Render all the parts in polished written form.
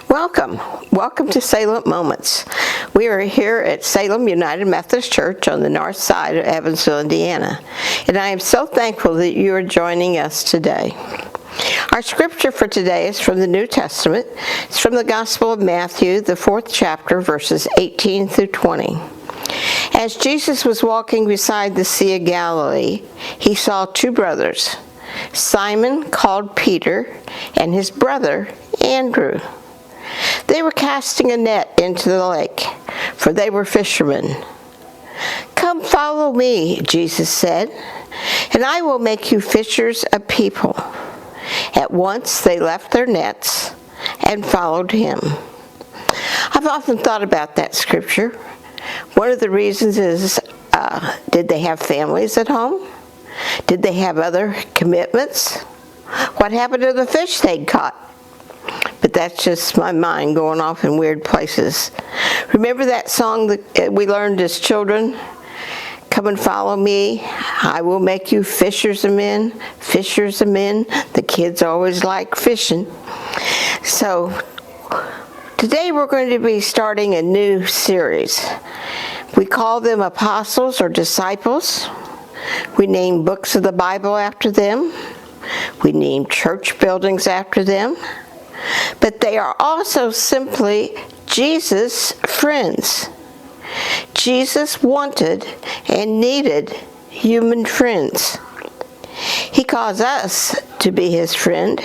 Welcome to Salem Moments. We are here at Salem United Methodist Church on the north side of Evansville, Indiana, and I am so thankful that you are joining us today. Our scripture for today is from the New Testament. It's from the Gospel of Matthew, the 4th chapter, verses 18 through 20. As Jesus was walking beside the Sea of Galilee, he saw two brothers, Simon, called Peter, and his brother Andrew. They were casting a net into the lake, for they were fishermen. "Come follow me," Jesus said, "and I will make you fishers of people." At once they left their nets and followed him. I've often thought about that scripture. One of the reasons is, did they have families at home? Did they have other commitments? What happened to the fish they'd caught? But that's just my mind going off in weird places. Remember that song that we learned as children? "Come and follow me, I will make you fishers of men, fishers of men." The kids always like fishing. So today we're going to be starting a new series. We call them apostles or disciples. We name books of the Bible after them. We name church buildings after them. But they are also simply Jesus' friends. Jesus wanted and needed human friends. He calls us to be his friend,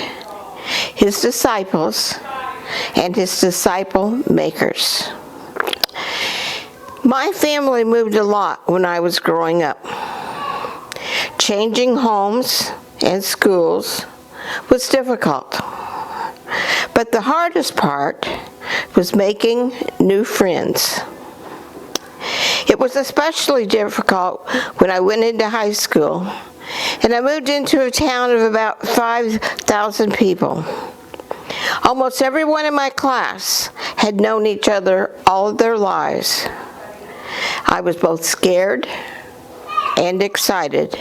his disciples, and his disciple makers. My family moved a lot when I was growing up. Changing homes and schools was difficult. But the hardest part was making new friends. It was especially difficult when I went into high school and I moved into a town of about 5,000 people. Almost everyone in my class had known each other all of their lives. I was both scared and excited.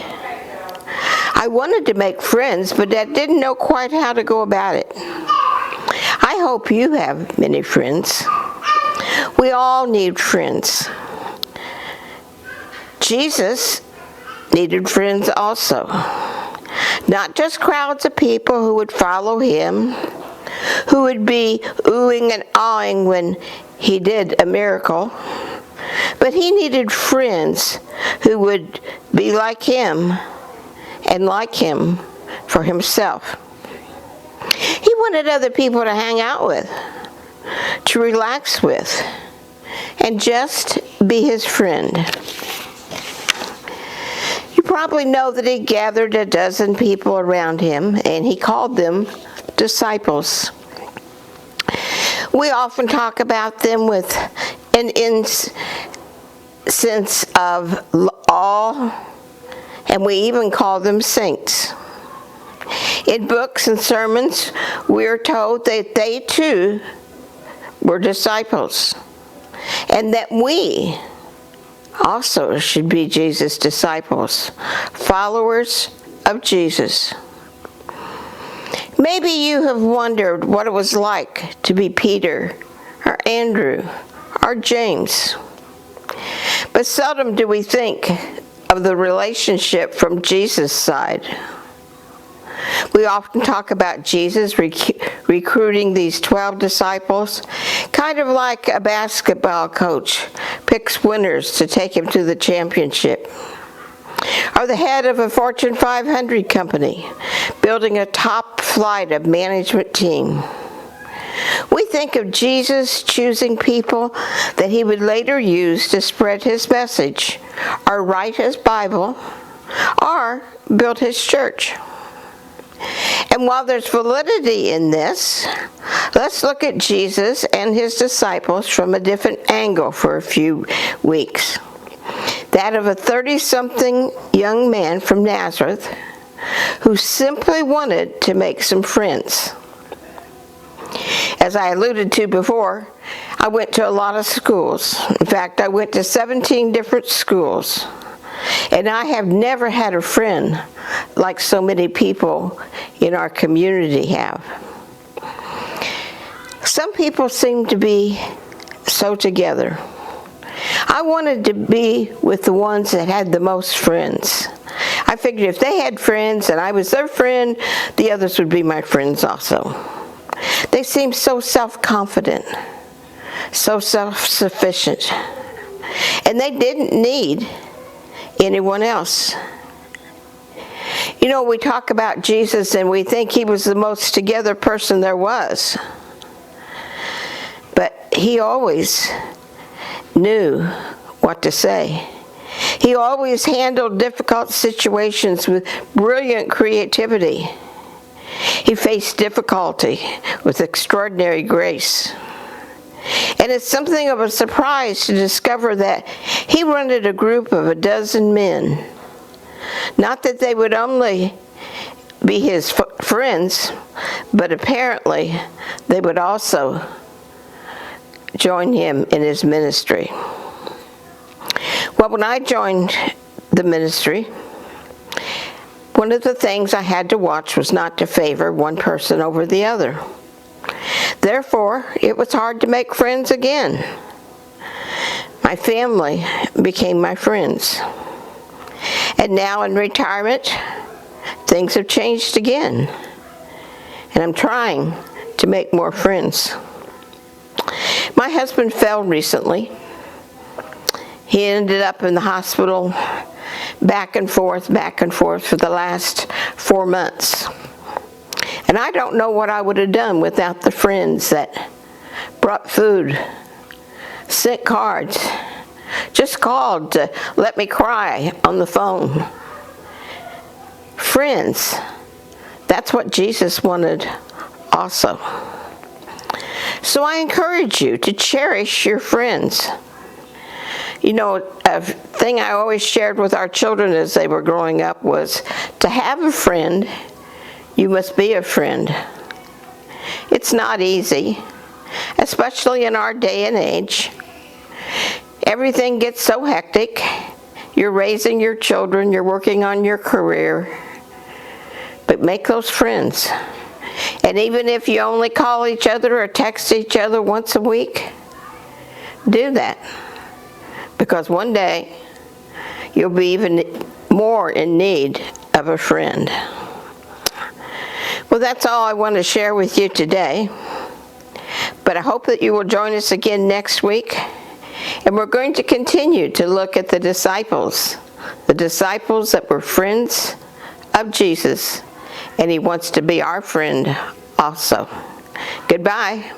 I wanted to make friends, but I didn't know quite how to go about it. I hope you have many friends. We all need friends. Jesus needed friends also. Not just crowds of people who would follow him, who would be oohing and awing when he did a miracle, but he needed friends who would be like him and like him for himself. He wanted other people to hang out with, to relax with, and just be his friend. You probably know that he gathered a dozen people around him, and he called them disciples. We often talk about them with an sense of awe, and we even call them saints. In books and sermons, we are told that they too were disciples, and that we also should be Jesus' disciples, followers of Jesus. Maybe you have wondered what it was like to be Peter, or Andrew, or James. But seldom do we think of the relationship from Jesus' side. We often talk about Jesus recruiting these 12 disciples, kind of like a basketball coach picks winners to take him to the championship, or the head of a Fortune 500 company building a top flight of management team. We think of Jesus choosing people that he would later use to spread his message, or write his Bible, or build his church. And while there's validity in this, let's look at Jesus and his disciples from a different angle for a few weeks. That of a 30-something young man from Nazareth who simply wanted to make some friends. As I alluded to before, I went to a lot of schools. In fact, I went to 17 different schools. And I have never had a friend like so many people in our community have. Some people seem to be so together. I wanted to be with the ones that had the most friends. I figured if they had friends and I was their friend, the others would be my friends also. They seemed so self-confident, so self-sufficient, and they didn't need anyone else. You know, we talk about Jesus and we think he was the most together person there was. But he always knew what to say. He always handled difficult situations with brilliant creativity. He faced difficulty with extraordinary grace. And it's something of a surprise to discover that he rented a group of 12 men. Not that they would only be his friends, but apparently they would also join him in his ministry. Well, when I joined the ministry, one of the things I had to watch was not to favor one person over the other. Therefore, it was hard to make friends again. My family became my friends. And now in retirement, things have changed again. And I'm trying to make more friends. My husband fell recently. He ended up in the hospital back and forth for the last 4 months. And I don't know what I would have done without the friends that brought food, sent cards, just called to let me cry on the phone. Friends, that's what Jesus wanted also. So I encourage you to cherish your friends. You know, a thing I always shared with our children as they were growing up was to have a friend, you must be a friend. It's not easy, especially in our day and age. Everything gets so hectic. You're raising your children, you're working on your career, but make those friends. And even if you only call each other or text each other once a week, do that. Because one day, you'll be even more in need of a friend. Well, that's all I want to share with you today. But I hope that you will join us again next week. And we're going to continue to look at the disciples that were friends of Jesus. And he wants to be our friend also. Goodbye.